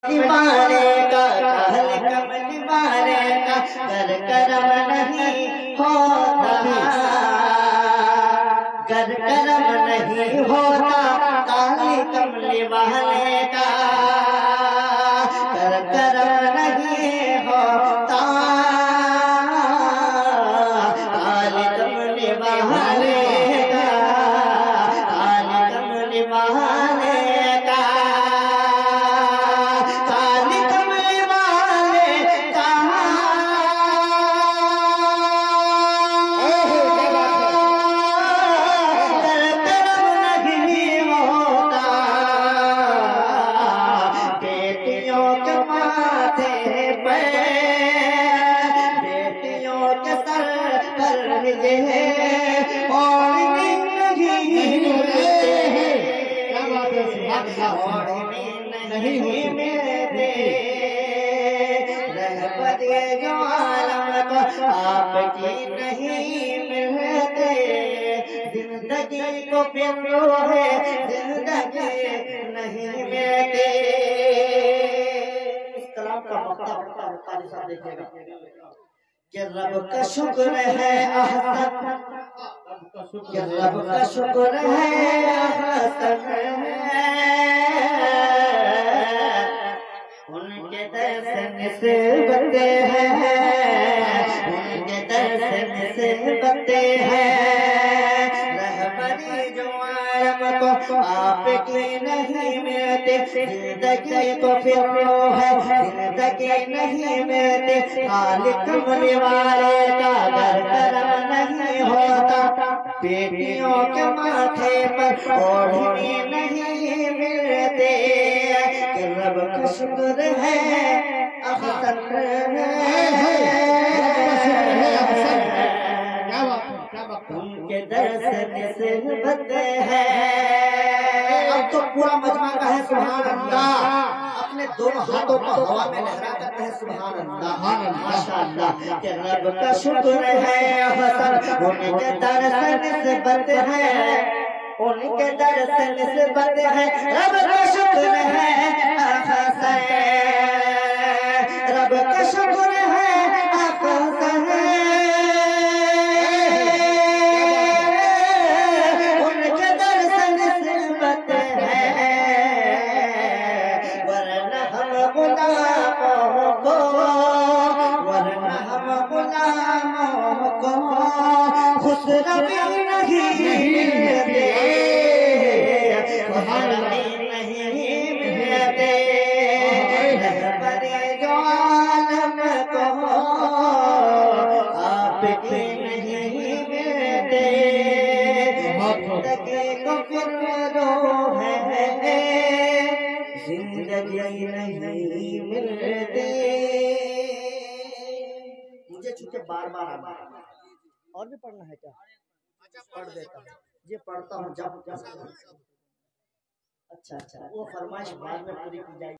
निभाने का कहल कमल मारे का कर करम नहीं होता, कर करम नहीं होता काली कमल वाले का, कर करम नहीं होता काली कमल वाले का, काली कमल वाले का। नहीं मिलते रहमते जो आलम को आपकी नहीं मिलते, जिंदगी को फिर है जिंदगी नहीं मिलते। इस कलाम का मकता देखिएगा कि रब का शुक्र है अहसन, कि रब का शुक्र है अहसन उनके दर्शन से बनते हैं, उनके दर्शन से बनते हैं। रहमती जो आलम को आपकी नहीं मिलते, जिंदगी तो फिर है जिंदगी नहीं मिलते, काली कमल वाले का कर करम नहीं होता, बेटियों के माथे पर ओढ़नी नहीं मिलते। रब का शुक्र है अहसन उनके दर्शन से बनते हैं। अब तो पूरा मजमा का है सुभान अल्लाह, अपने दोनों हाथों को हवा में लहरा करते हैं सुभान अल्लाह माशाअल्लाह। कि रब का शुक्र है अहसन उनके दर्शन से बनते हैं, उनके दर्शन से बनते हैं। रब का शुक्र है अहसन, रब का शुक्र है अहसन उनके दर्शन से बनते हैं, वरना हम गुलामों को, वरना हम गुलामों को खुशनबी नहीं मिलते, नहीं मिलते। रहमते जो आलम को आपके नहीं मिलते, जिंदगी को फिर है जिंदगी नहीं मिलते। मुझे चूंकि बार बार आना है और भी पढ़ना है क्या? पढ़ देता हूँ, ये पढ़ता हूँ जब अच्छा वो फरमाइश बाद में पूरी की जाएगी।